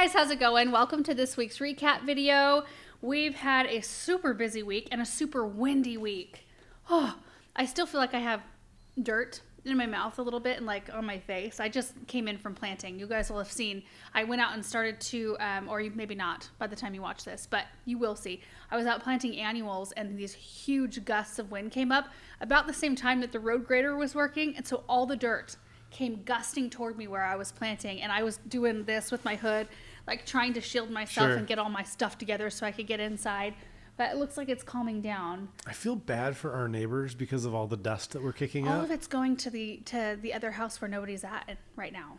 guys, how's it going? Welcome to this week's recap video. We've had a super busy week and a super windy week. Oh, I still feel like I have dirt in my mouth a little bit and like on my face. I just came in from planting. You guys will have seen. I went out and started to, or maybe not by the time you watch this, but you will see. I was out planting annuals and these huge gusts of wind came up about the same time that the road grader was working. And so all the dirt came gusting toward me where I was planting, and I was doing this with my hood, like trying to shield myself and get all my stuff together so I could get inside. But it looks like it's calming down. I feel bad for our neighbors because of all the dust that we're kicking up. All of it's going to the other house where nobody's at right now.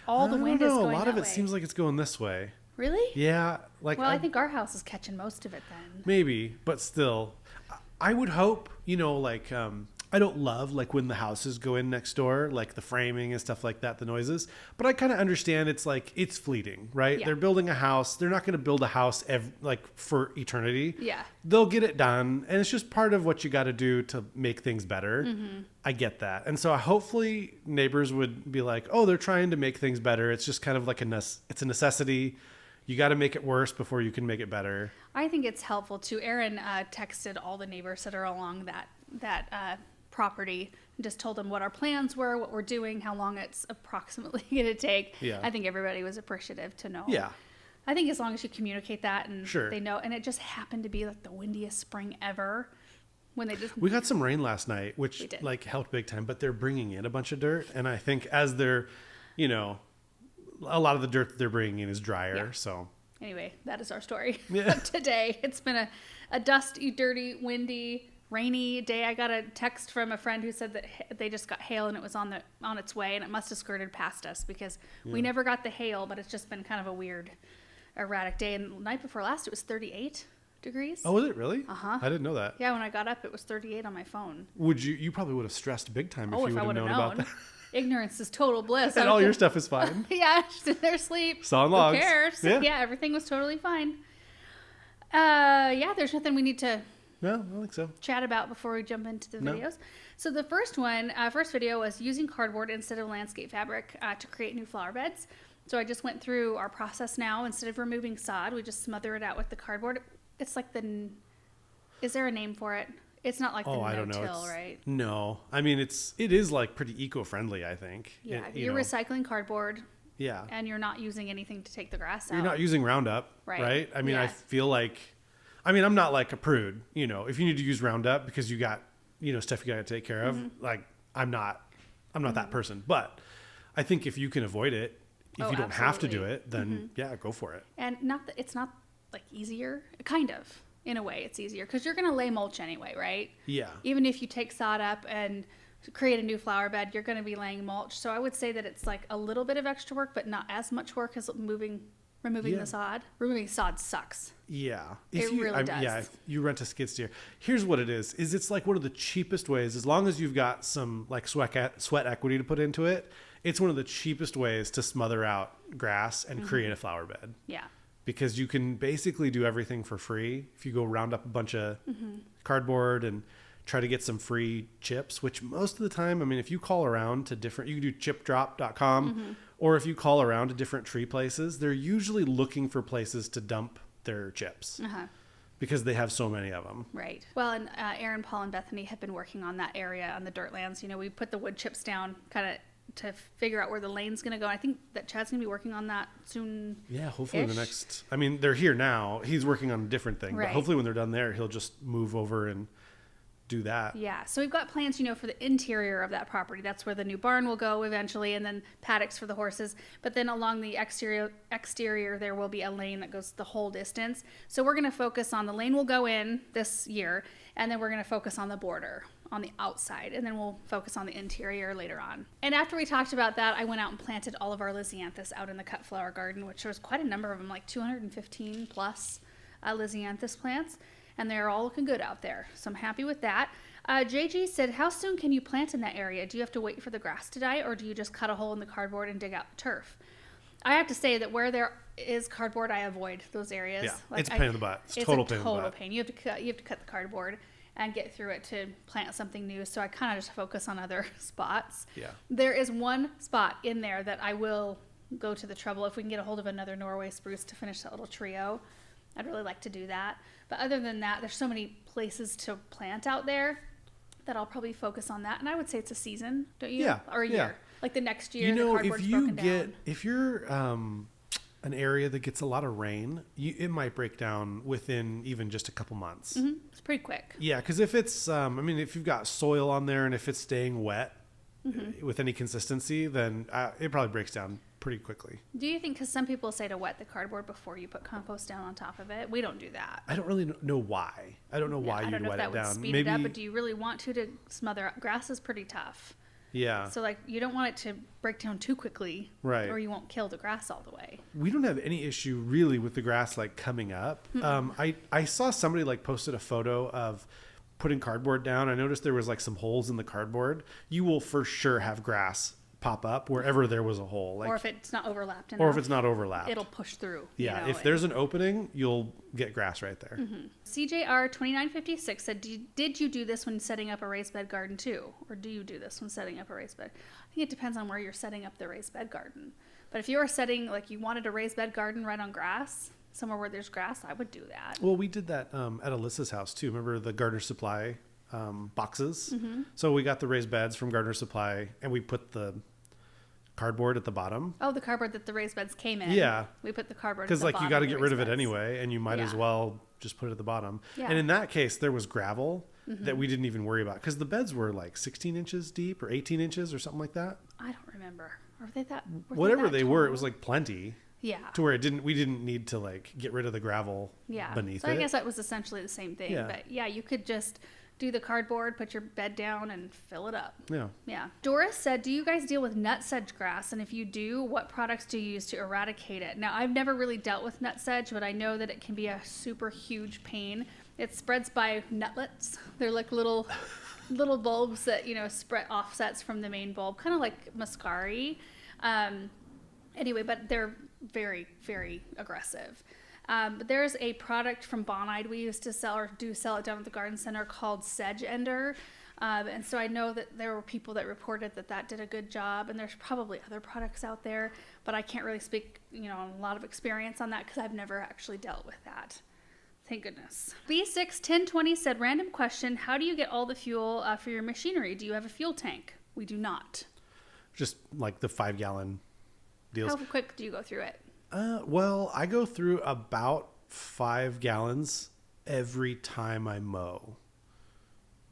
All the wind is going that way. A lot of it seems like it's going this way. Really? Yeah. Well, I think our house is catching most of it then. Maybe, but still. I would hope, I don't love like when the houses go in next door, like the framing and stuff like that, the noises. But I kind of understand it's fleeting, right? Yeah. They're building a house. They're not going to build a house for eternity. Yeah. They'll get it done. And it's just part of what you got to do to make things better. Mm-hmm. I get that. And so hopefully neighbors would be like, oh, they're trying to make things better. It's just kind of like it's a necessity. You got to make it worse before you can make it better. I think it's helpful too. Aaron texted all the neighbors that are along that property and just told them what our plans were, what we're doing, how long it's approximately going to take. Yeah. I think everybody was appreciative to know. Yeah. I think as long as you communicate that and they know, and it just happened to be like the windiest spring ever when we got some rain last night, which helped big time, but they're bringing in a bunch of dirt. And I think as they're, a lot of the dirt that they're bringing in is drier. Yeah. So anyway, that is our story of today. It's been a dusty, dirty, windy, rainy day. I got a text from a friend who said that they just got hail and it was on its way, and it must have skirted past us because we never got the hail, but it's just been kind of a weird, erratic day. And the night before last, it was 38 degrees. Oh, was it really? Uh-huh. I didn't know that. Yeah, when I got up, it was 38 on my phone. You probably would have stressed big time if you would have known about that. Ignorance is total bliss. And all your stuff is fine. Yeah, just in their sleep. Sawing logs. Who cares? Yeah, everything was totally fine. There's nothing we need to no, I don't think so. Chat about before we jump into the videos. So the first video was using cardboard instead of landscape fabric to create new flower beds. So I just went through our process now. Instead of removing sod, we just smother it out with the cardboard. It's like is there a name for it? It's not like the no-till, right? No. I mean, it is like pretty eco-friendly, I think. Yeah, you're recycling cardboard. Yeah. And you're not using anything to take the grass out. You're not using Roundup, right? I mean, I feel like... I'm not like a prude, if you need to use Roundup because you got, stuff you got to take care of, like I'm not that person, but I think if you can avoid it, if you don't have to do it, then go for it. And it's not like easier, kind of, in a way it's easier because you're going to lay mulch anyway, right? Yeah. Even if you take sod up and create a new flower bed, you're going to be laying mulch. So I would say that it's like a little bit of extra work, but not as much work as removing the sod. Removing sod sucks. Yeah. It really does. Yeah, if you rent a skid steer. Here's what it is it's like one of the cheapest ways, as long as you've got some like sweat equity to put into it, it's one of the cheapest ways to smother out grass and create a flower bed. Yeah. Because you can basically do everything for free if you go round up a bunch of cardboard and try to get some free chips, which most of the time, if you call around to different, you can do chipdrop.com, or if you call around to different tree places, they're usually looking for places to dump their chips because they have so many of them. Right. Well, and Aaron, Paul, and Bethany have been working on that area on the dirt lands. We put the wood chips down kind of to figure out where the lane's going to go. I think that Chad's going to be working on that soon. Yeah, hopefully the next, they're here now. He's working on a different thing, but hopefully when they're done there, he'll just move over and do that. Yeah. So we've got plans, for the interior of that property. That's where the new barn will go eventually, and then paddocks for the horses. But then along the exterior, there will be a lane that goes the whole distance. So we're going to focus on the lane will go in this year, and then we're going to focus on the border on the outside, and then we'll focus on the interior later on. And after we talked about that, I went out and planted all of our Lysianthus out in the cut flower garden, which was quite a number of them, like 215 plus Lysianthus plants. And they're all looking good out there. So I'm happy with that. JG said, how soon can you plant in that area? Do you have to wait for the grass to die, or do you just cut a hole in the cardboard and dig out the turf? I have to say that where there is cardboard, I avoid those areas. Yeah, it's a pain in the butt. It's total pain. You have to cut the cardboard and get through it to plant something new. So I kind of just focus on other spots. Yeah. There is one spot in there that I will go to the trouble. If we can get a hold of another Norway spruce to finish that little trio, I'd really like to do that. But other than that, there's so many places to plant out there that I'll probably focus on that. And I would say it's a season, don't you? Yeah. Or a year. Like the next year, you know, the cardboard's broken down. If you're an area that gets a lot of rain, it might break down within even just a couple months. Mm-hmm. It's pretty quick. Yeah, because if it's, if you've got soil on there and if it's staying wet with any consistency, then it probably breaks down pretty quickly. Do you think, because some people say to wet the cardboard before you put compost down on top of it? We don't do that. I don't really know why. I don't know why you'd wet it down. I don't know if that would speed it up, but do you really want to smother up? Grass is pretty tough. Yeah. So like you don't want it to break down too quickly, right? Or you won't kill the grass all the way. We don't have any issue really with the grass like coming up. I saw somebody like posted a photo of putting cardboard down. I noticed there was like some holes in the cardboard. You will for sure have grass pop up wherever there was a hole. Like, or if it's not overlapped enough. Or if it's not overlapped. It'll push through. Yeah, if there's an opening, you'll get grass right there. CJR 2956 said, did you do this when setting up a raised bed garden too? Or do you do this when setting up a raised bed? I think it depends on where you're setting up the raised bed garden. But if you were setting, like you wanted a raised bed garden right on grass, somewhere where there's grass, I would do that. Well, we did that at Alyssa's house too. Remember the Gardener Supply boxes? So we got the raised beds from Gardener Supply and we put the cardboard at the bottom. Oh, the cardboard that the raised beds came in. Yeah. We put the cardboard at the bottom. Because like you got to get rid of it beds. anyway, and you might as well just put it at the bottom. Yeah. And in that case, there was gravel that we didn't even worry about because the beds were like 16 inches deep or 18 inches or something like that. I don't remember. Were they that? Whatever they were, it was like plenty. Yeah. To where we didn't need to like get rid of the gravel beneath it. So I guess that was essentially the same thing. Yeah. But yeah, you could just do the cardboard, put your bed down, and fill it up. Yeah. Yeah. Doris said, do you guys deal with nut sedge grass? And if you do, what products do you use to eradicate it? Now, I've never really dealt with nut sedge, but I know that it can be a super huge pain. It spreads by nutlets. They're like little bulbs that, spread offsets from the main bulb, kind of like muscari. Anyway, but they're very, very aggressive. But there's a product from Bonide we used to sell or do sell it down at the garden center called Sedge Ender. And so I know that there were people that reported that did a good job, and there's probably other products out there, but I can't really speak, on a lot of experience on that because I've never actually dealt with that. Thank goodness. B61020 said, random question, how do you get all the fuel for your machinery? Do you have a fuel tank? We do not. Just like the 5-gallon deals. How quick do you go through it? Well, I go through about 5 gallons every time I mow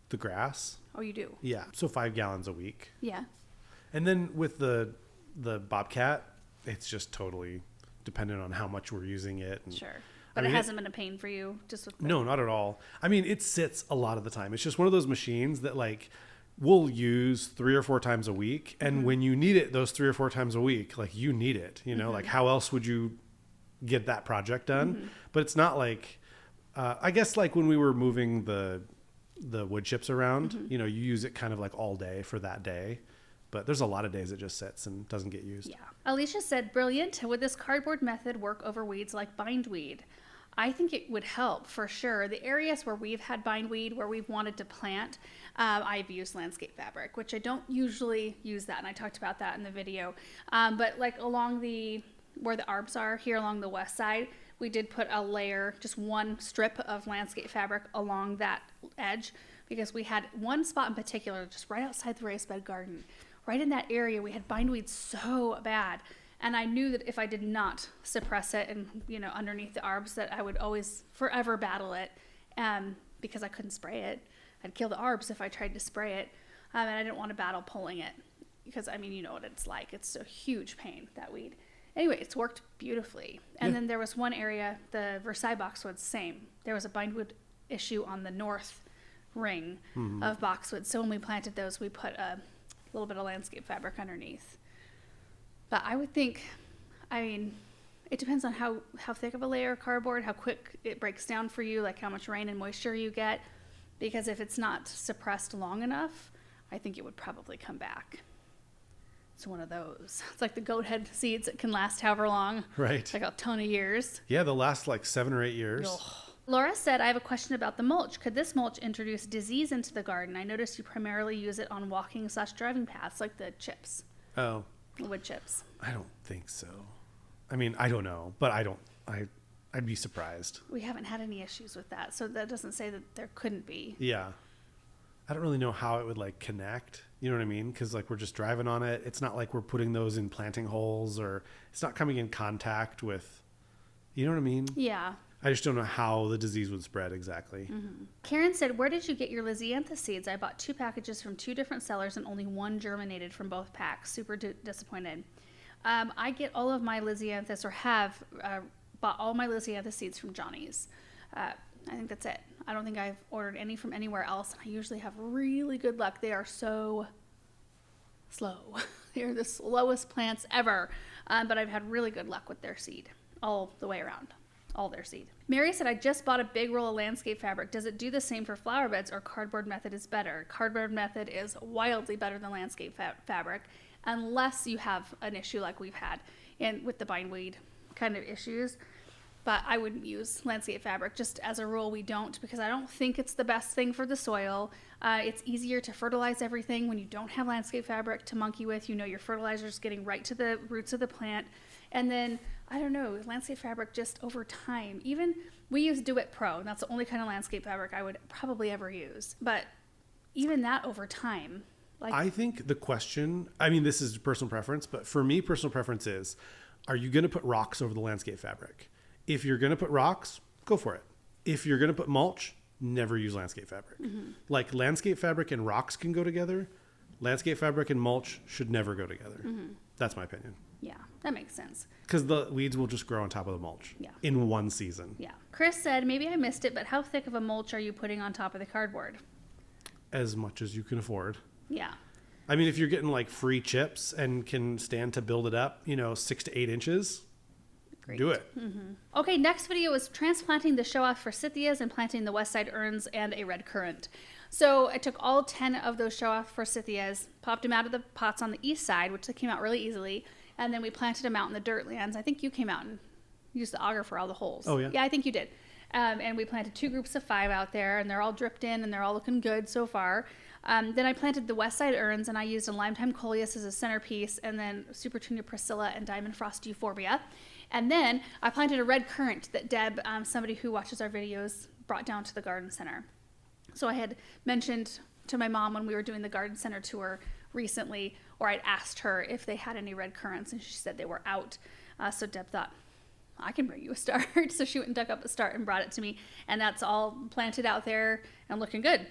the grass. Oh, you do? Yeah. So 5 gallons a week. Yeah. And then with the Bobcat, it's just totally dependent on how much we're using it. And, sure. But it hasn't been a pain for you? No, not at all. I mean, it sits a lot of the time. It's just one of those machines that like we'll use 3 or 4 times a week. And when you need it those 3 or 4 times a week, like you need it, like how else would you get that project done? But it's not like, I guess like when we were moving the wood chips around, you use it kind of like all day for that day. But there's a lot of days it just sits and doesn't get used. Yeah. Alicia said, brilliant. Would this cardboard method work over weeds like bindweed? I think it would help for sure. The areas where we've had bindweed, where we've wanted to plant, I've used landscape fabric, which I don't usually use that. And I talked about that in the video. But like along where the arbs are here along the west side, we did put a layer, just one strip of landscape fabric along that edge because we had one spot in particular, just right outside the raised bed garden. Right in that area, we had bindweed so bad. And I knew that if I did not suppress it and, underneath the arbs, that I would always forever battle it because I couldn't spray it. I'd kill the arbs if I tried to spray it. And I didn't want to battle pulling it because, you know what it's like. It's a huge pain, that weed. Anyway, it's worked beautifully. And then there was one area, the Versailles boxwood, same. There was a bindweed issue on the north ring of boxwood. So when we planted those, we put a little bit of landscape fabric underneath. But I would think, it depends on how thick of a layer of cardboard, how quick it breaks down for you, like how much rain and moisture you get. Because if it's not suppressed long enough, I think it would probably come back. It's one of those. It's like the goat head seeds that can last however long. Right. Like a ton of years. Yeah, they'll last like 7 or 8 years. Ugh. Laura said, I have a question about the mulch. Could this mulch introduce disease into the garden? I noticed you primarily use it on walking/driving paths like the chips. Oh. wood chips. I don't think so. I mean, I don't know, but I'd be surprised. We haven't had any issues with that, so that doesn't say that there couldn't be. Yeah. I don't really know how it would like connect. You know what I mean? Because like we're just driving on it. It's not like we're putting those in planting holes, or it's not coming in contact with, you know what I mean? Yeah. I just don't know how the disease would spread exactly. Mm-hmm. Karen said, where did you get your Lysiantha seeds? I bought 2 packages from 2 different sellers and only 1 germinated from both packs. Super disappointed. I get all of my Lysianthus, or have bought all my Lysiantha seeds from Johnny's. I think that's it. I don't think I've ordered any from anywhere else. I usually have really good luck. They are so slow. They're the slowest plants ever. But I've had really good luck with their seed all the way around. All their seed. Mary said, I just bought a big roll of landscape fabric. Does it do the same for flower beds, or cardboard method is better? Cardboard method is wildly better than landscape fabric, unless you have an issue like we've had with the bindweed kind of issues. But I wouldn't use landscape fabric. Just as a rule, we don't, because I don't think it's the best thing for the soil. It's easier to fertilize everything when you don't have landscape fabric to monkey with. You know your fertilizer's getting right to the roots of the plant. And then, I don't know, landscape fabric just over time. Even, we use Do-It Pro, and that's the only kind of landscape fabric I would probably ever use. But even that over time. I think the question, I mean, this is personal preference, but for me, personal preference is, are you going to put rocks over the landscape fabric? If you're going to put rocks, go for it. If you're going to put mulch, never use landscape fabric. Mm-hmm. Like landscape fabric and rocks can go together. Landscape fabric and mulch should never go together. Mm-hmm. That's my opinion. Yeah, that makes sense. Because the weeds will just grow on top of the mulch in one season. Yeah. Chris said, maybe I missed it, but how thick of a mulch are you putting on top of the cardboard? As much as you can afford. Yeah. I mean, if you're getting like free chips and can stand to build it up, 6 to 8 inches, great. Do it. Mm-hmm. Okay, next video is transplanting the show-off forsythias and planting the west side urns and a red currant. So I took all 10 of those show-off forsythias, popped them out of the pots on the east side, which they came out really easily, and then we planted them out in the dirt lands. I think you came out and used the auger for all the holes. Oh, yeah? Yeah, I think you did. And we planted 2 groups of 5 out there, and they're all dripped in, and they're all looking good so far. Then I planted the west side urns, and I used a Limetime coleus as a centerpiece, and then Supertunia Priscilla and Diamond Frost Euphorbia. And then I planted a red currant that Deb, somebody who watches our videos, brought down to the garden center. So I had mentioned to my mom when we were doing the garden center tour recently, or I'd asked her if they had any red currants, and she said they were out. So Deb thought, I can bring you a start. So she went and dug up a start and brought it to me, and that's all planted out there and looking good.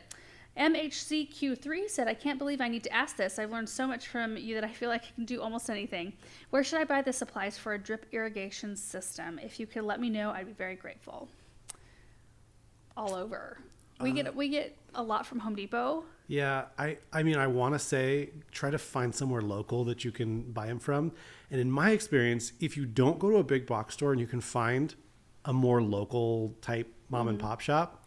MHCQ3 said, I can't believe I need to ask this. I've learned so much from you that I feel like I can do almost anything. Where should I buy the supplies for a drip irrigation system? If you could let me know, I'd be very grateful. All over. We get a lot from Home Depot. Yeah, I mean, I want to say try to find somewhere local that you can buy them from. And in my experience, if you don't go to a big box store and you can find a more local type mom and pop shop,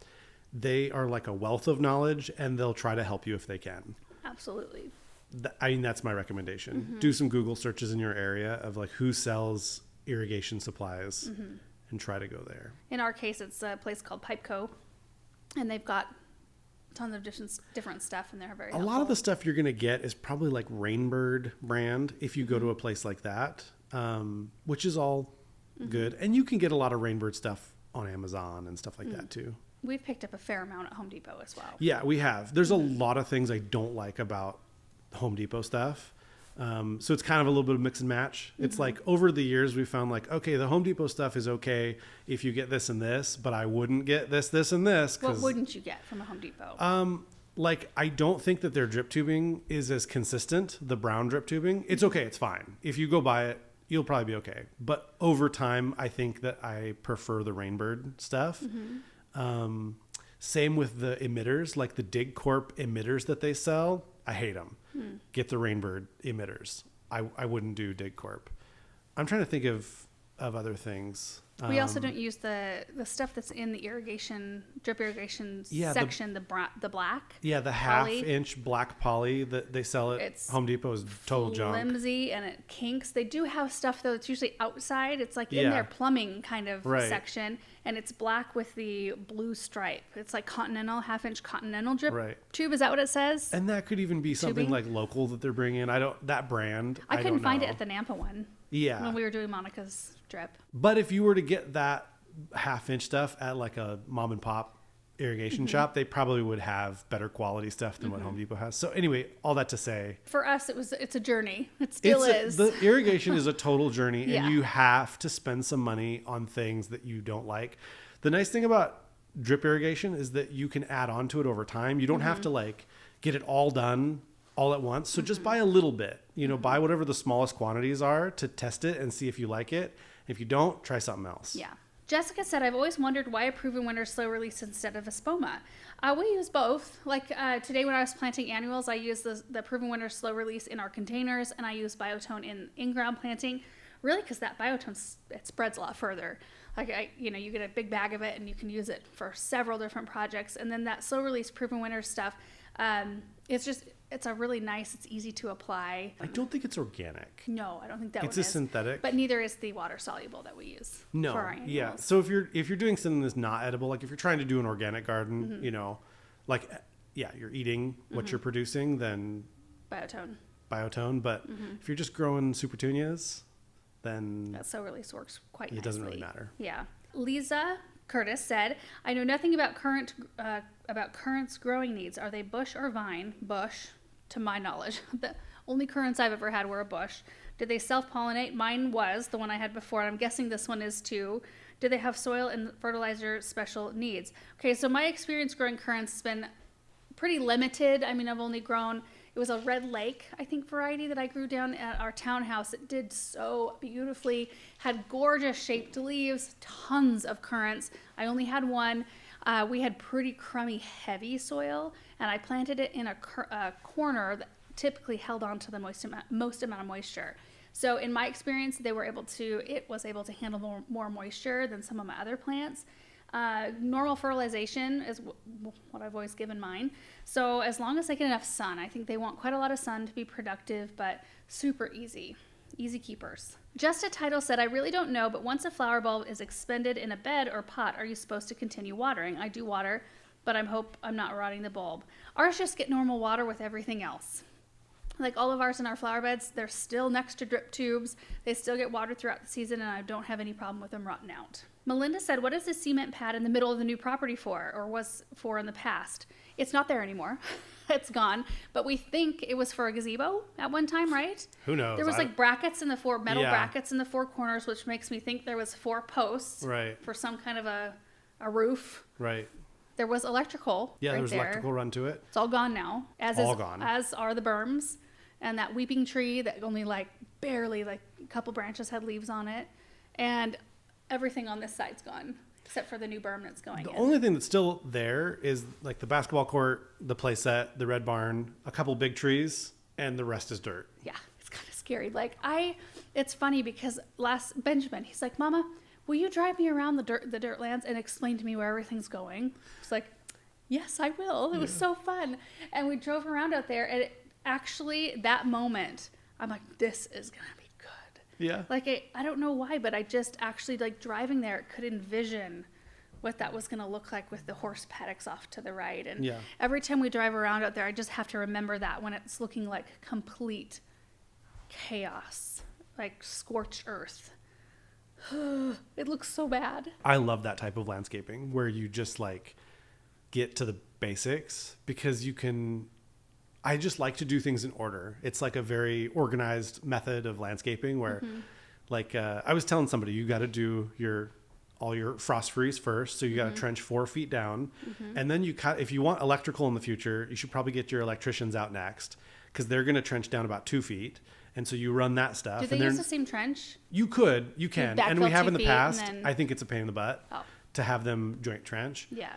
they are like a wealth of knowledge, and they'll try to help you if they can. Absolutely. I mean, that's my recommendation. Do some Google searches in your area of like who sells irrigation supplies and try to go there. In our case, it's a place called Pipeco, and they've got tons of different stuff, and they're very helpful. A lot of the stuff you're going to get is probably like Rainbird brand if you go to a place like that, which is all good. And you can get a lot of Rainbird stuff on Amazon and stuff like that too. We've picked up a fair amount at Home Depot as well. Yeah, we have. There's a lot of things I don't like about Home Depot stuff. So it's kind of a little bit of mix and match. It's like over the years we found like, okay, the Home Depot stuff is okay if you get this and this, but I wouldn't get this, this, and this. What wouldn't you get from a Home Depot? Like, I don't think that their drip tubing is as consistent, the brown drip tubing. It's okay, it's fine. If you go buy it, you'll probably be okay. But over time, I think that I prefer the Rainbird stuff. Same with the emitters, like the Dig Corp emitters that they sell. I hate them. Get the Rainbird emitters. I wouldn't do Dig Corp. I'm trying to think of of other things. We also don't use the stuff that's in the drip irrigation section, the black. Yeah, the half-inch black poly that they sell at Home Depot is total junk. Flimsy and it kinks. They do have stuff, though, it's usually outside. It's like in their plumbing kind of section, and it's black with the blue stripe. It's like half-inch Continental drip tube. Is that what it says? And that could even be something like local that they're bringing. That brand. I couldn't find it at the Nampa one. Yeah. When we were doing Monica's drip. But if you were to get that half-inch stuff at like a mom and pop irrigation shop, they probably would have better quality stuff than what Home Depot has. So anyway, all that to say, for us, it's a journey. It still is. The irrigation is a total journey, and you have to spend some money on things that you don't like. The nice thing about drip irrigation is that you can add on to it over time. You don't have to like get it all done all at once. So just buy a little bit, buy whatever the smallest quantities are to test it and see if you like it. If you don't, try something else. Yeah. Jessica said, I've always wondered why a proven winter slow release instead of a spoma. We use both. Like today when I was planting annuals, I used the proven winter slow release in our containers, and I use Biotone in ground planting, really because that Biotone, it spreads a lot further. Like you get a big bag of it and you can use it for several different projects. And then that slow release proven winter stuff, it's a really nice, it's easy to apply. I don't think it's organic. No, I don't think that it's a synthetic. But neither is the water soluble that we use for our annuals. Yeah. So if you're doing something that's not edible, like if you're trying to do an organic garden, you're eating what you're producing, then Biotone. But if you're just growing super petunias, then that slow release works quite nicely. It doesn't really matter. Yeah. Lisa Curtis said, I know nothing about currants growing needs. Are they bush or vine? Bush, to my knowledge. The only currants I've ever had were a bush. Did they self-pollinate? Mine was the one I had before, and I'm guessing this one is too. Do they have soil and fertilizer special needs? Okay, so my experience growing currants has been pretty limited. I mean, I've only grown, it was a Red Lake, I think, variety that I grew down at our townhouse. It did so beautifully, had gorgeous shaped leaves, tons of currants. I only had one. We had pretty crummy, heavy soil, and I planted it in a corner that typically held on to the most amount of moisture. So in my experience, it was able to handle more moisture than some of my other plants. Normal fertilization is what I've always given mine. So as long as they get enough sun, I think they want quite a lot of sun to be productive, but super easy keepers. Just a title said, I really don't know, but once a flower bulb is expended in a bed or pot, are you supposed to continue watering? I do water, but I hope I'm not rotting the bulb. Ours just get normal water with everything else. Like all of ours in our flower beds, they're still next to drip tubes. They still get watered throughout the season, and I don't have any problem with them rotting out. Melinda said, what is the cement pad in the middle of the new property for, or was for in the past? It's not there anymore. It's gone. But we think it was for a gazebo at one time, right? Who knows? There was brackets in the brackets in the four corners, which makes me think there was 4 posts for some kind of a roof. Right. There was electrical. Yeah, there was electrical run to it. It's all gone now. As are the berms. And that weeping tree that only barely a couple branches had leaves on it. And everything on this side's gone, except for the new berm that's going in. The only thing that's still there is like the basketball court, the play set, the red barn, a couple big trees, and the rest is dirt. Yeah, it's kind of scary. It's funny because Benjamin, he's like, Mama, will you drive me around the dirt lands and explain to me where everything's going? It's like, yes, I will. It was so fun. And we drove around out there, and actually that moment, I'm like, this is going to be good. Yeah. I don't know why, but I just actually driving there could envision what that was going to look like with the horse paddocks off to the right. And every time we drive around out there, I just have to remember that when it's looking like complete chaos, like scorched earth. It looks so bad. I love that type of landscaping where you just get to the basics, because I just like to do things in order. It's like a very organized method of landscaping where I was telling somebody, you got to do all your frost freeze first. So you got to trench 4 feet down. And then if you want electrical in the future, you should probably get your electricians out next, because they're going to trench down about 2 feet. And so you run that stuff. Do they use the same trench? You can. And we have in the past. I think it's a pain in the butt to have them joint trench. Yeah.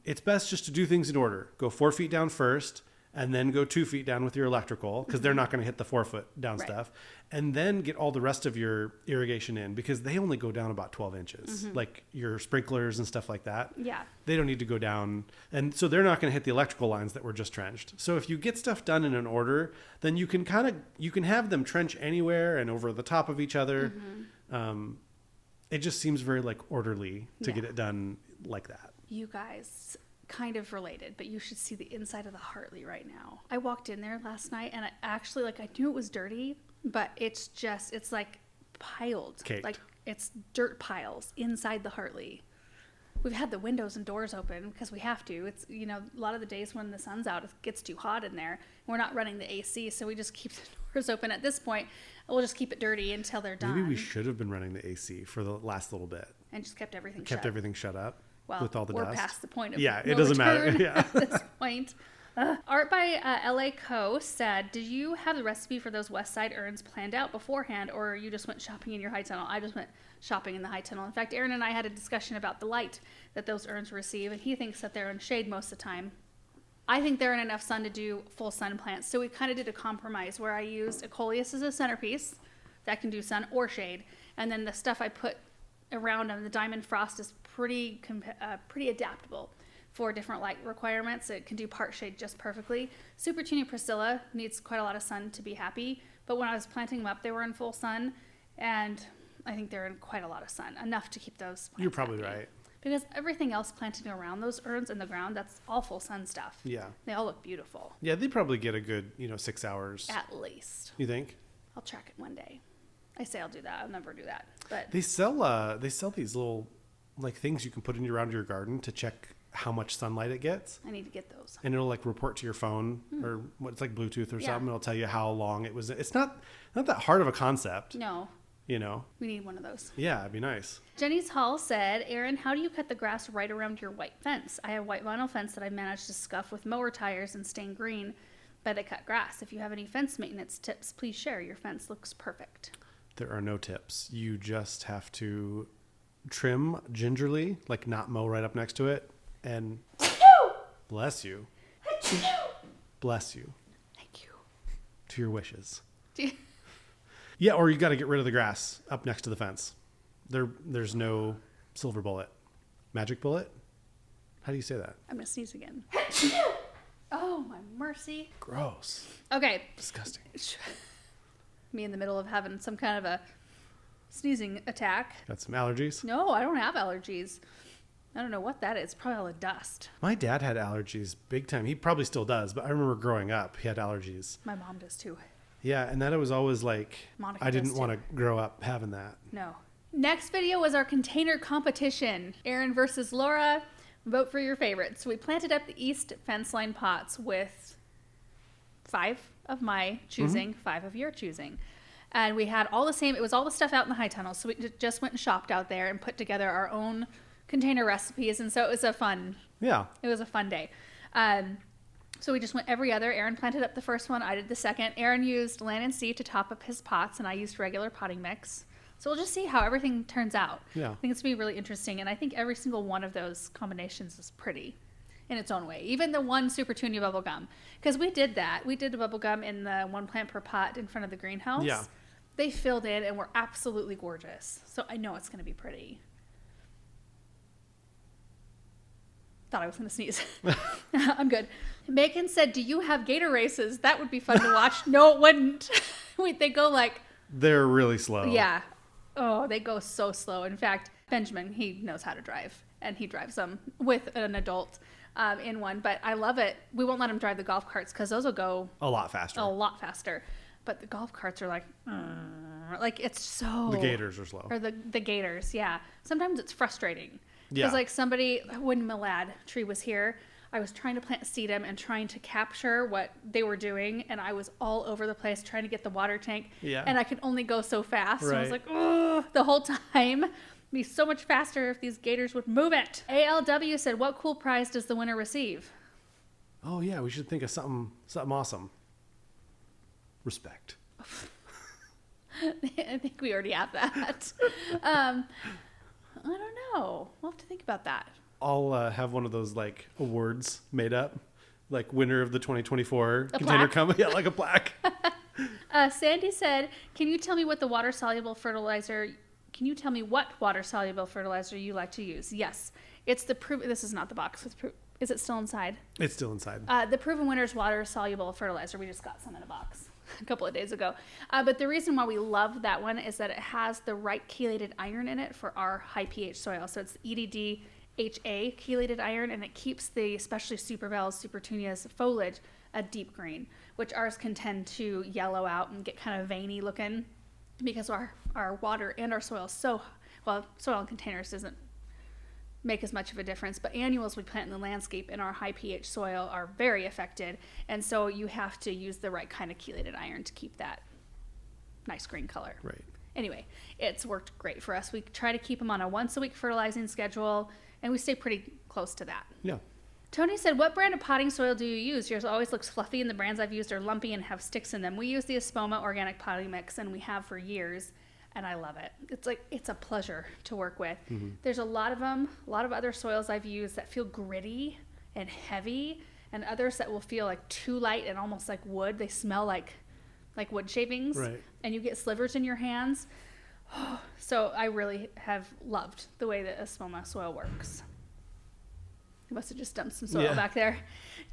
It's best just to do things in order. Go 4 feet down first, and then go 2 feet down with your electrical, because they're not going to hit the 4 foot down stuff, and then get all the rest of your irrigation in, because they only go down about 12 inches, like your sprinklers and stuff like that. Yeah. They don't need to go down. And so they're not going to hit the electrical lines that were just trenched. So if you get stuff done in an order, then you can have them trench anywhere and over the top of each other. It just seems very like orderly to get it done like that. You guys, kind of related, but you should see the inside of the Hartley right now. I walked in there last night and I actually, like, I knew it was dirty, but it's like piled. Caked. Like it's dirt piles inside the Hartley. We've had the windows and doors open because we have to. It's, you know, a lot of the days when the sun's out, it gets too hot in there. We're not running the AC, so we just keep the doors open. At this point, we'll just keep it dirty until they're done. Maybe we should have been running the AC for the last little bit. And just kept everything shut up. Well, with all the we're dust. past the point of it doesn't matter. Yeah. At this point. Art by LA Co said, did you have the recipe for those West Side urns planned out beforehand, or you just went shopping in your high tunnel? I just went shopping in the high tunnel. In fact, Aaron and I had a discussion about the light that those urns receive, and he thinks that they're in shade most of the time. I think they're in enough sun to do full sun plants. So we kind of did a compromise where I used a coleus as a centerpiece that can do sun or shade, and then the stuff I put around them, the diamond frost, is pretty adaptable for different light requirements. It can do part shade just perfectly. Super Tuning Priscilla needs quite a lot of sun to be happy, but when I was planting them up, they were in full sun, and I think they're in quite a lot of sun, enough to keep those plants You're probably happy. right. Because everything else planted around those urns in the ground, that's all full sun stuff. Yeah. They all look beautiful. Yeah, they probably get a good, 6 hours. At least. You think? I'll track it one day. I say I'll do that. I'll never do that. But they sell these little like things you can put around your garden to check how much sunlight it gets. I need to get those. And it'll like report to your phone or what's like Bluetooth or something. It'll tell you how long it was. It's not that hard of a concept. No. We need one of those. Yeah, it'd be nice. Jenny's Hall said, Aaron, how do you cut the grass right around your white fence? I have white vinyl fence that I managed to scuff with mower tires and stain green, but I cut grass. If you have any fence maintenance tips, please share. Your fence looks perfect. There are no tips. You just have to trim gingerly, like not mow right up next to it, and bless you. Bless you. Thank you. To your wishes. Yeah, or you got to get rid of the grass up next to the fence. There's no silver bullet. Magic bullet? How do you say that? I'm going to sneeze again. Oh, my mercy. Gross. Okay. Disgusting. Me in the middle of having some kind of a sneezing attack. Got some allergies? No, I don't have allergies. I don't know what that is. Probably all the dust. My dad had allergies big time. He probably still does, but I remember growing up, he had allergies. My mom does too. Yeah, and that was always like, Monica I didn't want to grow up having that. No. Next video was our container competition. Aaron versus Laura. Vote for your favorites. We planted up the east fence line pots with 5 of my choosing, 5 of your choosing. And we had all the same, it was all the stuff out in the high tunnel. So we just went and shopped out there and put together our own container recipes. And so it was it was a fun day. So we just went every other. Aaron planted up the first one. I did the second. Aaron used land and sea to top up his pots, and I used regular potting mix. So we'll just see how everything turns out. Yeah. I think it's going to be really interesting. And I think every single one of those combinations is pretty in its own way. Even the one Super Tunia bubble gum. Because we did that. We did the bubble gum in the one plant per pot in front of the greenhouse. Yeah. They filled in and were absolutely gorgeous. So I know it's going to be pretty. Thought I was going to sneeze. I'm good. Megan said, do you have Gator races? That would be fun to watch. No, it wouldn't. They go like... They're really slow. Yeah. Oh, they go so slow. In fact, Benjamin, he knows how to drive. And he drives them with an adult in one. But I love it. We won't let him drive the golf carts because those will go... A lot faster. But the golf carts are like it's so... The Gators are slow. Or the Gators, yeah. Sometimes it's frustrating. Yeah. Because like somebody, when Milad tree was here, I was trying to plant sedum and trying to capture what they were doing. And I was all over the place trying to get the water tank. Yeah. And I could only go so fast. Right. So I was like, oh, the whole time. It'd be so much faster if these Gators would move it. ALW said, what cool prize does the winner receive? Oh, yeah. We should think of something awesome. Respect. I think we already have that. I don't know. We'll have to think about that. I'll have one of those like awards made up like winner of the 2024 a container plaque? company. Yeah, like a plaque. Sandy said, can you tell me what water soluble fertilizer you like to use? Yes. It's the this is not the box. Is it still inside? It's still inside. The Proven Winners water soluble fertilizer. We just got some in a box a couple of days ago. But the reason why we love that one is that it has the right chelated iron in it for our high pH soil. So it's EDDHA chelated iron, and it keeps the especially Superbells, Supertunias foliage a deep green, which ours can tend to yellow out and get kind of veiny looking because our water and our soil soil in containers doesn't make as much of a difference, but annuals we plant in the landscape in our high pH soil are very affected, and so you have to use the right kind of chelated iron to keep that nice green color. Right. Anyway, it's worked great for us. We try to keep them on a once a week fertilizing schedule, and we stay pretty close to that. Yeah. Tony said, what brand of potting soil do you use? Yours always looks fluffy, and the brands I've used are lumpy and have sticks in them. We use the Espoma organic potting mix, and we have for years. And I love it. It's a pleasure to work with. Mm-hmm. There's a lot of them, a lot of other soils I've used that feel gritty and heavy, and others that will feel like too light and almost like wood. They smell like wood shavings, right. And you get slivers in your hands. So I really have loved the way that Espoma soil works. I must have just dumped some soil back there.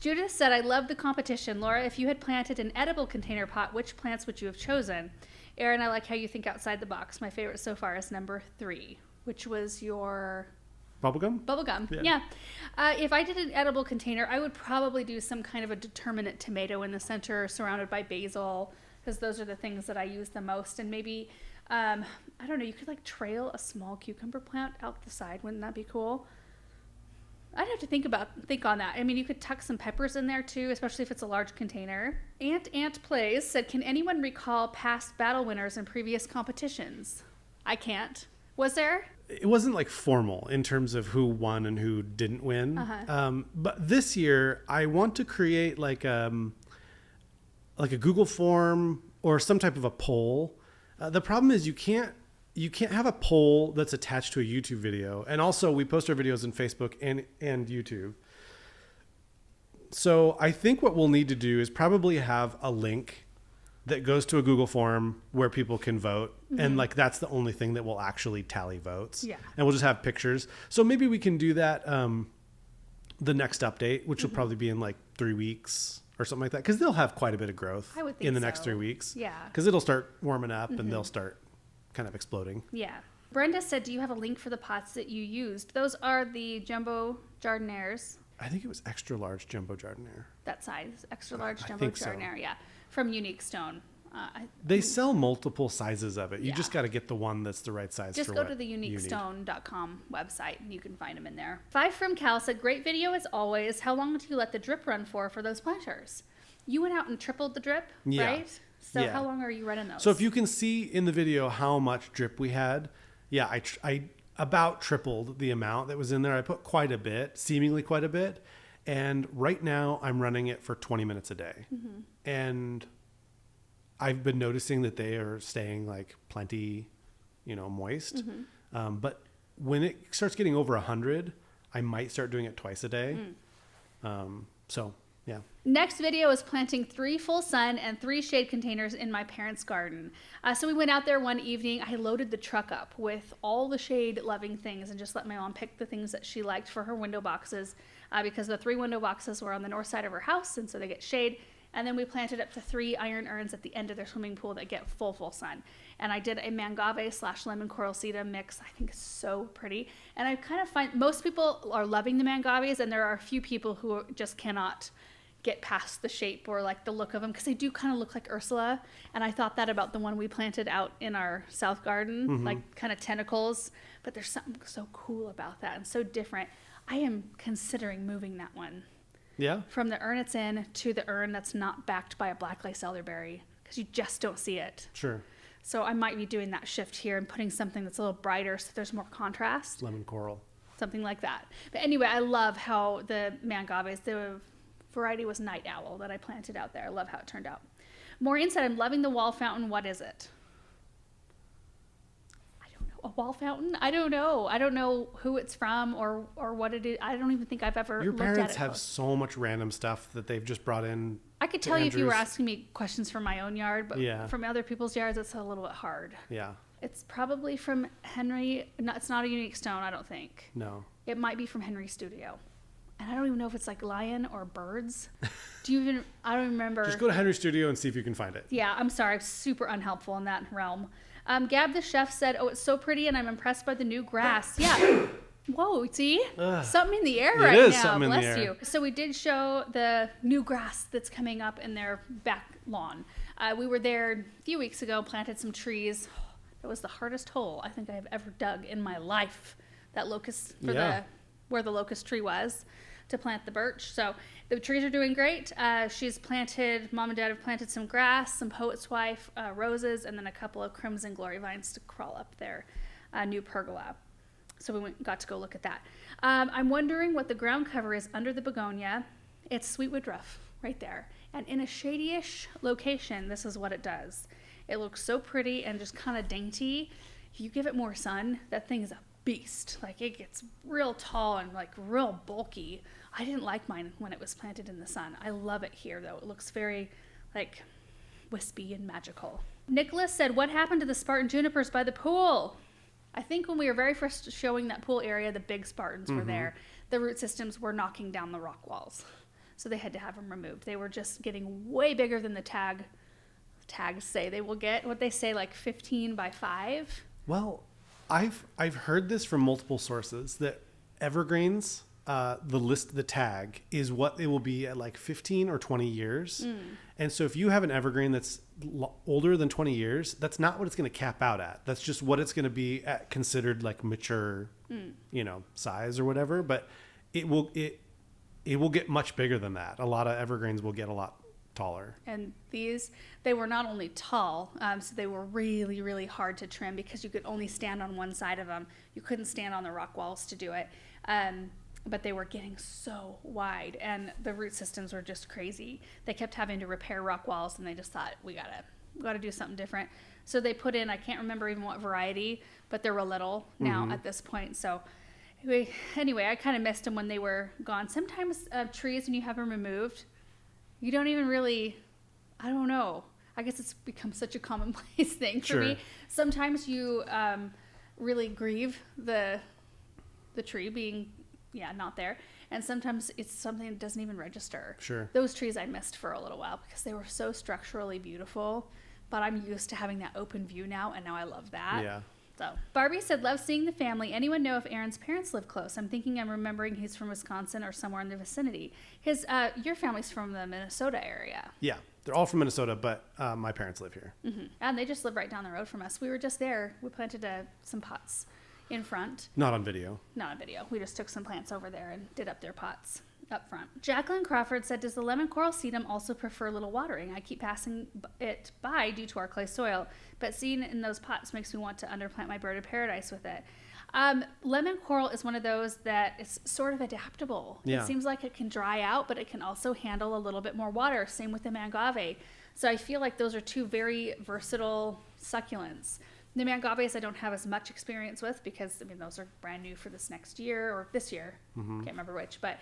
Judith said, I love the competition. Laura, if you had planted an edible container pot, which plants would you have chosen? Erin, I like how you think outside the box. My favorite so far is number 3, which was your... Bubblegum? Bubblegum, yeah. If I did an edible container, I would probably do some kind of a determinate tomato in the center surrounded by basil, because those are the things that I use the most. And maybe, I don't know, you could like trail a small cucumber plant out the side. Wouldn't that be cool? I'd have to think on that. I mean, you could tuck some peppers in there too, especially if it's a large container. Ant Plays said, can anyone recall past battle winners in previous competitions? I can't. Was there? It wasn't like formal in terms of who won and who didn't win. But this year I want to create like a Google form or some type of a poll. The problem is you can't have a poll that's attached to a YouTube video. And also we post our videos in Facebook and YouTube. So I think what we'll need to do is probably have a link that goes to a Google form where people can vote. Mm-hmm. And like, that's the only thing that will actually tally votes. Yeah. And we'll just have pictures. So maybe we can do that the next update, which will probably be in like 3 weeks or something like that. Cause they'll have quite a bit of growth in the next 3 weeks. Yeah. Cause it'll start warming up and they'll start kind of exploding. Yeah. Brenda said, do you have a link for the pots that you used? Those are the jumbo jardinières. I think it was extra large jumbo jardinière. That size, extra large jumbo jardinière, so. Yeah. From Unique Stone. They sell multiple sizes of it. You just got to get the one that's the right size. Just go to the uniquestone.com website and you can find them in there. 5 from Cal said, great video as always. How long do you let the drip run for those planters? You went out and tripled the drip, right? So how long are you running those? So if you can see in the video how much drip we had, I about tripled the amount that was in there. I put quite a bit, seemingly quite a bit. And right now I'm running it for 20 minutes a day. Mm-hmm. And I've been noticing that they are staying like plenty, moist. Mm-hmm. But when it starts getting over 100, I might start doing it twice a day. Yeah. Next video is planting 3 full sun and 3 shade containers in my parents' garden. So we went out there one evening. I loaded the truck up with all the shade loving things and just let my mom pick the things that she liked for her window boxes because the 3 window boxes were on the north side of her house, and so they get shade. And then we planted up to 3 iron urns at the end of their swimming pool that get full sun. And I did a mangave/lemon coral sedum mix. I think it's so pretty. And I kind of find most people are loving the mangaves, and there are a few people who just cannot get past the shape or like the look of them because they do kind of look like Ursula. And I thought that about the one we planted out in our south garden, like kind of tentacles. But there's something so cool about that and so different. I am considering moving that one. Yeah. From the urn it's in to the urn that's not backed by a black lace elderberry because you just don't see it. Sure. So I might be doing that shift here and putting something that's a little brighter so there's more contrast. Lemon coral. Something like that. But anyway, I love how the mangaves, the variety was Night Owl that I planted out there. I love how it turned out. Maureen said, I'm loving the wall fountain. What is it? I don't know. a wall fountain. I don't know. I don't know who it's from or what it is. I don't even think I've ever looked at it. Your parents have so much random stuff that they've just brought in. I could tell you if you were asking me questions from my own yard, but from other people's yards, it's a little bit hard. Yeah. It's probably from Henry. No, it's not a unique stone, I don't think. No. It might be from Henry's studio. And I don't even know if it's like lion or birds. I don't remember. Just go to Henry's studio and see if you can find it. Yeah, I'm sorry. I'm super unhelpful in that realm. Gab the chef said, "Oh, it's so pretty and I'm impressed by the new grass." Yeah. Whoa, see? Something in the air right now. It is something in the air. Bless you. So we did show the new grass that's coming up in their back lawn. We were there a few weeks ago, planted some trees. It was the hardest hole I think I've ever dug in my life. That locust, where the locust tree was, to plant the birch. So the trees are doing great. Mom and Dad have planted some grass, some poet's wife, roses, and then a couple of crimson glory vines to crawl up their new pergola. So we got to go look at that. I'm wondering what the ground cover is under the begonia. It's sweet woodruff right there. And in a shady-ish location, this is what it does. It looks so pretty and just kind of dainty. If you give it more sun, that thing is a beast. Like, it gets real tall and like real bulky. I didn't like mine when it was planted in the sun. I love it here though. It looks very like wispy and magical. Nicholas said, "What happened to the Spartan junipers by the pool?" I think when we were very first showing that pool area, the big Spartans were there. The root systems were knocking down the rock walls. So they had to have them removed. They were just getting way bigger than the tags say they will get. What they say, like 15 by 5. Well, I've heard this from multiple sources that evergreens, the tag is what it will be at like 15 or 20 years. And so if you have an evergreen that's older than 20 years, that's not what it's going to cap out at. That's just what it's going to be at, considered like mature, size or whatever. But it will get much bigger than that. A lot of evergreens will get a lot taller. And they were not only tall, so they were really, really hard to trim because you could only stand on one side of them. You couldn't stand on the rock walls to do it. But they were getting so wide, and the root systems were just crazy. They kept having to repair rock walls, and they just thought, we gotta do something different. So they put in, I can't remember even what variety, but they're a little now at this point. So anyway, I kind of missed them when they were gone. Sometimes trees, when you have them removed, you don't even really, I don't know. I guess it's become such a commonplace thing for me. Sometimes you really grieve the tree being not there. And sometimes it's something that doesn't even register. Sure. Those trees I missed for a little while because they were so structurally beautiful. But I'm used to having that open view now, and now I love that. Yeah. So Barbie said, "Love seeing the family. Anyone know if Aaron's parents live close? I'm remembering he's from Wisconsin or somewhere in the vicinity. Your family's from the Minnesota area." Yeah, they're all from Minnesota, but my parents live here. And they just live right down the road from us. We were just there. We planted some pots in front. Not on video. We just took some plants over there and did up their pots up front. Jacqueline Crawford said, "Does the lemon coral sedum also prefer little watering? I keep passing it by due to our clay soil, but seeing it in those pots makes me want to underplant my bird of paradise with it." Lemon coral is one of those that is sort of adaptable. Yeah. It seems like it can dry out, but it can also handle a little bit more water. Same with the mangave. So I feel like those are two very versatile succulents. The mangaves I don't have as much experience with because, those are brand new for this next year or this year. Can't remember which, but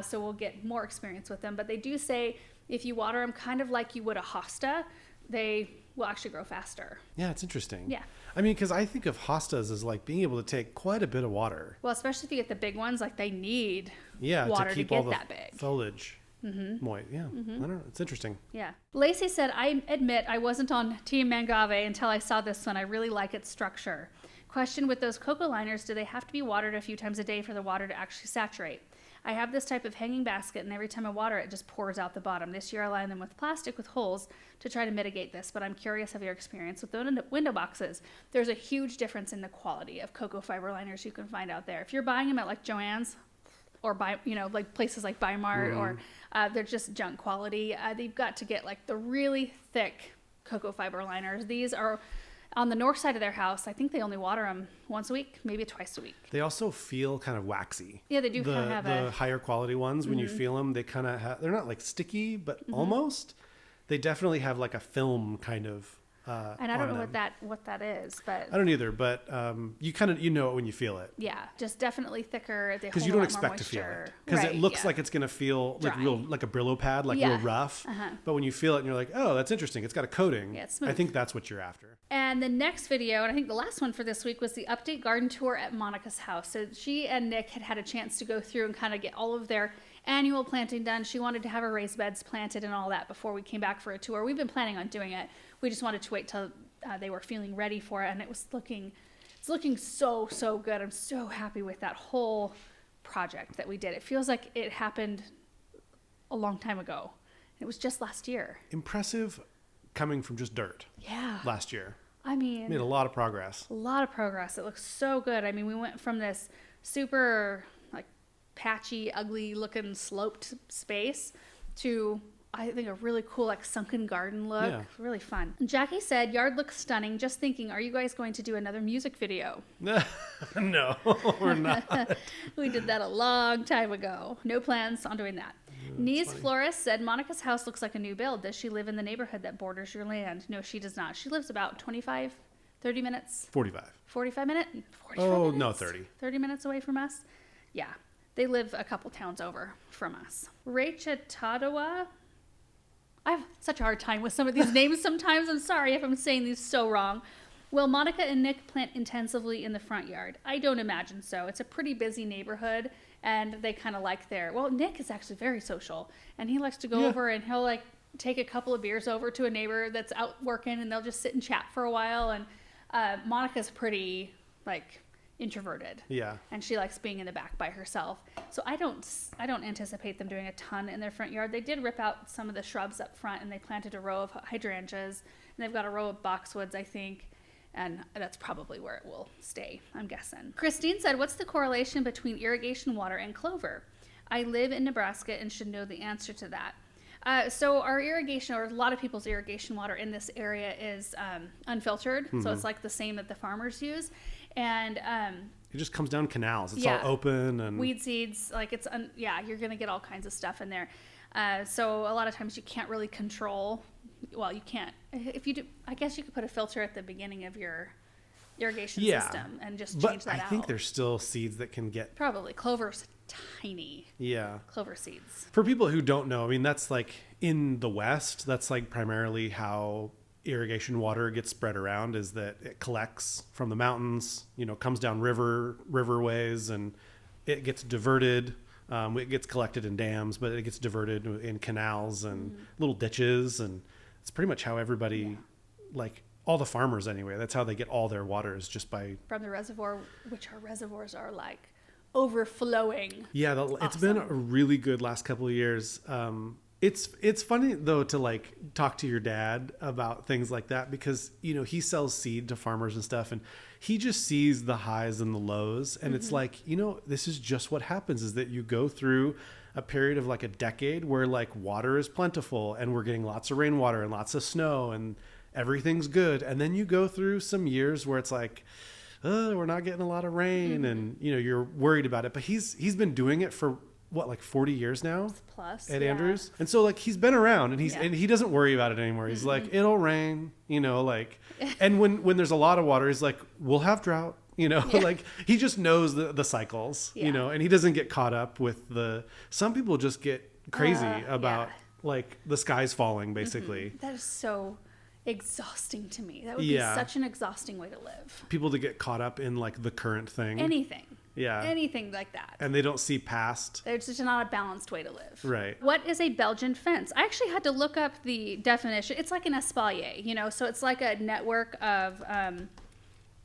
so we'll get more experience with them. But they do say if you water them kind of like you would a hosta, they will actually grow faster. Yeah, it's interesting. Yeah. Because I think of hostas as like being able to take quite a bit of water. Well, especially if you get the big ones, like they need water to keep all that big. Foliage. Moist. Yeah. I don't know. It's interesting. Yeah. Lacey said, "I admit I wasn't on Team Mangave until I saw this one. I really like its structure. Question, with those cocoa liners, do they have to be watered a few times a day for the water to actually saturate? I have this type of hanging basket, and every time I water it just pours out the bottom. This year I line them with plastic with holes to try to mitigate this, but I'm curious of your experience with the window boxes. There's a huge difference in the quality of cocoa fiber liners you can find out there. If you're buying them at like Joann's, or like places like Bi-Mart, or they're just junk quality. They've got to get like the really thick cocoa fiber liners. These are on the north side of their house. I think they only water them once a week, maybe twice a week. They also feel kind of waxy. Yeah, they do kind of have the higher quality ones. When you feel them, they kind of they're not like sticky, but almost. They definitely have like a film kind of And I don't know what that is, but I don't either. But you know it when you feel it. Yeah, just definitely thicker. Because you don't expect to feel it. Because it looks like it's gonna feel like like a Brillo pad, like real rough. But when you feel it, and you're like, oh, that's interesting. It's got a coating. Yeah, it's smooth. I think that's what you're after. And the next video, and I think the last one for this week, was the update garden tour at Monica's house. So she and Nick had a chance to go through and kind of get all of their annual planting done. She wanted to have her raised beds planted and all that before we came back for a tour. We've been planning on doing it. We just wanted to wait till they were feeling ready for it, and it's looking so good. I'm so happy with that whole project that we did. It feels like it happened a long time ago. It was just last year. Impressive coming from just dirt. Yeah. Last year. I mean, made a lot of progress. A lot of progress. It looks so good. I mean, we went from this super like patchy, ugly looking sloped space to, I think, a really cool like sunken garden look. Yeah. Really fun. Jackie said, yard looks stunning. Just thinking, are you guys going to do another music video? No, we're not. We did that a long time ago. No plans on doing that. Niece Flores said, Monica's house looks like a new build. Does she live in the neighborhood that borders your land? No, she does not. She lives about 25, 30 minutes. 45. 45 minutes? 45 oh, minutes? No, 30. 30 minutes away from us? Yeah. They live a couple towns over from us. Rachatadoa. I have such a hard time with some of these names sometimes. I'm sorry if I'm saying these so wrong. Will Monica and Nick plant intensively in the front yard? I don't imagine so. It's a pretty busy neighborhood, and they kind of like Nick is actually very social, and he likes to go over and he'll like take a couple of beers over to a neighbor that's out working, and they'll just sit and chat for a while. And Monica's pretty like introverted. Yeah. And she likes being in the back by herself. So I don't anticipate them doing a ton in their front yard. They did rip out some of the shrubs up front, and they planted a row of hydrangeas, and they've got a row of boxwoods, I think. And that's probably where it will stay, I'm guessing. Christine said, what's the correlation between irrigation water and clover? I live in Nebraska and should know the answer to that. So our irrigation, or a lot of people's irrigation water in this area, is unfiltered. Mm-hmm. So it's like the same that the farmers use. And it just comes down canals. It's all open. And weed seeds. Like you're going to get all kinds of stuff in there. So a lot of times you can't really control. Well, you can't. If you do, I guess you could put a filter at the beginning of your irrigation system and just change that out. I think there's still seeds that can get... Probably. Clover's tiny. Yeah. Clover seeds. For people who don't know, I mean, that's like in the West, that's like primarily how irrigation water gets spread around, is that it collects from the mountains, comes down riverways, and it gets diverted. It gets collected in dams, but it gets diverted in canals and little ditches, and it's pretty much how everybody, like all the farmers anyway, that's how they get all their water, is just from the reservoir, which our reservoirs are like overflowing. Yeah, it's been a really good last couple of years. It's funny though to like talk to your dad about things like that, because he sells seed to farmers and stuff, and he just sees the highs and the lows, and it's like, this is just what happens, is that you go through a period of like a decade where like water is plentiful and we're getting lots of rainwater and lots of snow and everything's good, and then you go through some years where it's like, we're not getting a lot of rain, and you're worried about it. But he's been doing it for what, like 40 years now plus at Andrews, and so like he's been around, and and he doesn't worry about it anymore. He's like, it'll rain, like, and when there's a lot of water, he's like, we'll have drought, like he just knows the cycles, and he doesn't get caught up with some people just get crazy about like the sky's falling basically. That is so exhausting to me. That would be such an exhausting way to live. People to get caught up in like the current thing. Anything like that. And they don't see past. It's just not a balanced way to live. Right. What is a Belgian fence? I actually had to look up the definition. It's like an espalier, so it's like a network of,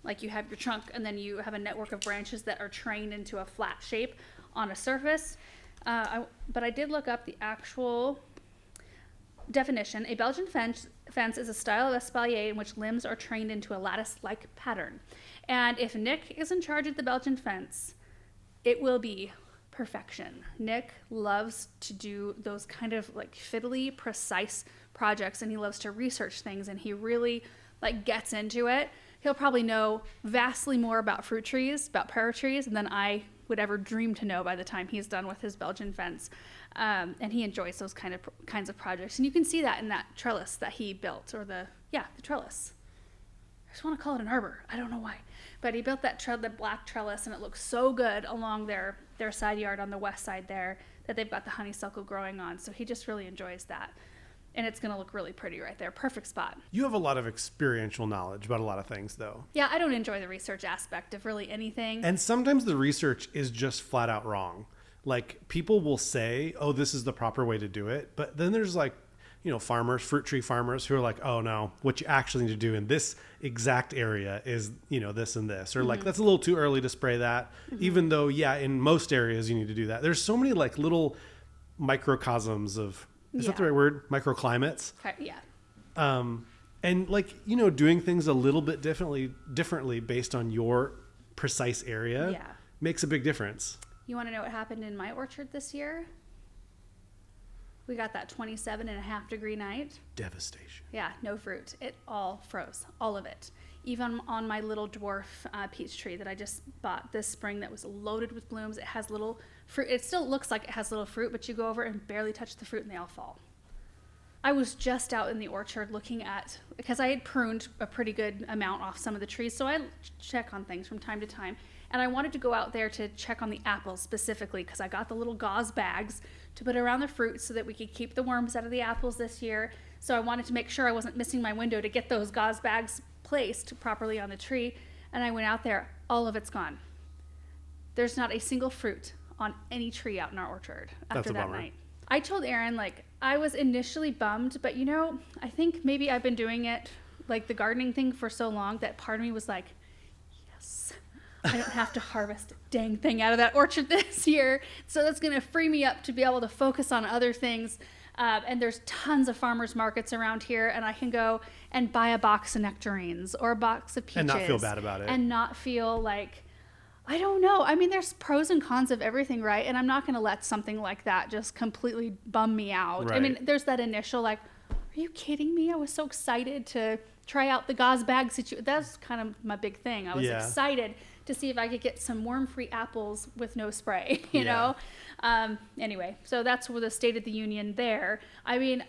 like you have your trunk, and then you have a network of branches that are trained into a flat shape on a surface. But I did look up the actual definition. A Belgian fence is a style of espalier in which limbs are trained into a lattice-like pattern. And if Nick is in charge of the Belgian fence, it will be perfection. Nick loves to do those kind of like fiddly, precise projects, and he loves to research things, and he really like gets into it. He'll probably know vastly more about fruit trees, about pear trees, than I would ever dream to know by the time he's done with his Belgian fence. And he enjoys those kinds of projects. And you can see that in that trellis that he built, or the trellis. I just want to call it an arbor. I don't know why. But he built the black trellis, and it looks so good along their side yard on the west side there that they've got the honeysuckle growing on. So he just really enjoys that. And it's going to look really pretty right there. Perfect spot. You have a lot of experiential knowledge about a lot of things, though. Yeah, I don't enjoy the research aspect of really anything. And sometimes the research is just flat out wrong. Like, people will say, oh, this is the proper way to do it. But then there's like, farmers, fruit tree farmers who are like, oh, no, what you actually need to do in this exact area is, this and this. Or like, that's a little too early to spray that. Even though, in most areas you need to do that. There's so many like little microcosms of... Is that the right word? Microclimates? Yeah. And like, doing things a little bit differently based on your precise area makes a big difference. You want to know what happened in my orchard this year? We got that 27.5 degree night. Devastation. Yeah, no fruit. It all froze, all of it. Even on my little dwarf peach tree that I just bought this spring that was loaded with blooms. It has little fruit. It still looks like it has little fruit, but you go over and barely touch the fruit and they all fall. I was just out in the orchard looking at, because I had pruned a pretty good amount off some of the trees, so I check on things from time to time. And I wanted to go out there to check on the apples specifically, because I got the little gauze bags to put around the fruit so that we could keep the worms out of the apples this year. So I wanted to make sure I wasn't missing my window to get those gauze bags placed properly on the tree. And I went out there, all of it's gone. There's not a single fruit on any tree out in our orchard after that night. I told Aaron, I was initially bummed, but I think maybe I've been doing it, like the gardening thing, for so long that part of me was like, yes, I don't have to harvest a dang thing out of that orchard this year. So that's going to free me up to be able to focus on other things. And there's tons of farmers markets around here, and I can go and buy a box of nectarines or a box of peaches. And not feel bad about it. And not feel like, I don't know. I mean, there's pros and cons of everything, right? And I'm not going to let something like that just completely bum me out. Right. I mean, there's that initial are you kidding me? I was so excited to try out the gauze bag situation. That's kind of my big thing. I was excited to see if I could get some worm-free apples with no spray, you know? Anyway, so that's where the State of the Union there. I mean,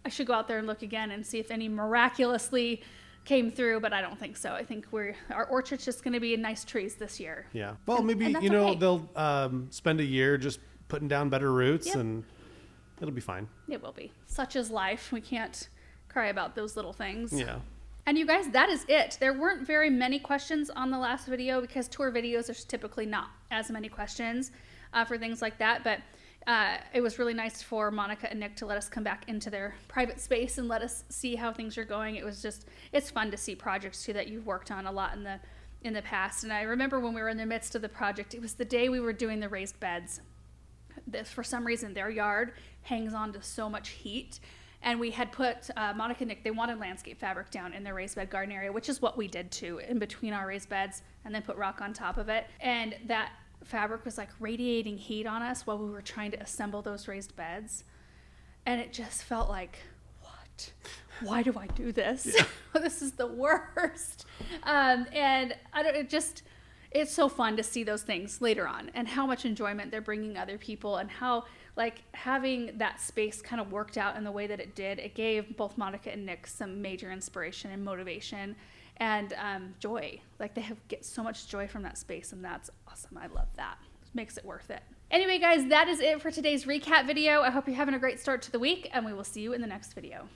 I should go out there and look again and see if any miraculously came through, but I don't think so. I think our orchard's just going to be in nice trees this year. Yeah. Well, maybe, they'll spend a year just putting down better roots and it'll be fine. It will be. Such is life. We can't cry about those little things. Yeah. And you guys, that is it. There weren't very many questions on the last video because tour videos, there's typically not as many questions for things like that. But it was really nice for Monica and Nick to let us come back into their private space and let us see how things are going. It's fun to see projects too that you've worked on a lot in the past. And I remember when we were in the midst of the project, it was the day we were doing the raised beds. For some reason, their yard hangs on to so much heat. And we had put, Monica and Nick, they wanted landscape fabric down in their raised bed garden area, which is what we did too, in between our raised beds, and then put rock on top of it. And that fabric was radiating heat on us while we were trying to assemble those raised beds. And it just felt like, what? Why do I do this? Yeah. This is the worst. And it's so fun to see those things later on and how much enjoyment they're bringing other people, and how having that space kind of worked out in the way that it did. It gave both Monica and Nick some major inspiration and motivation and joy. They get so much joy from that space, and that's awesome. I love that. It makes it worth it. Anyway, guys, that is it for today's recap video. I hope you're having a great start to the week, and we will see you in the next video.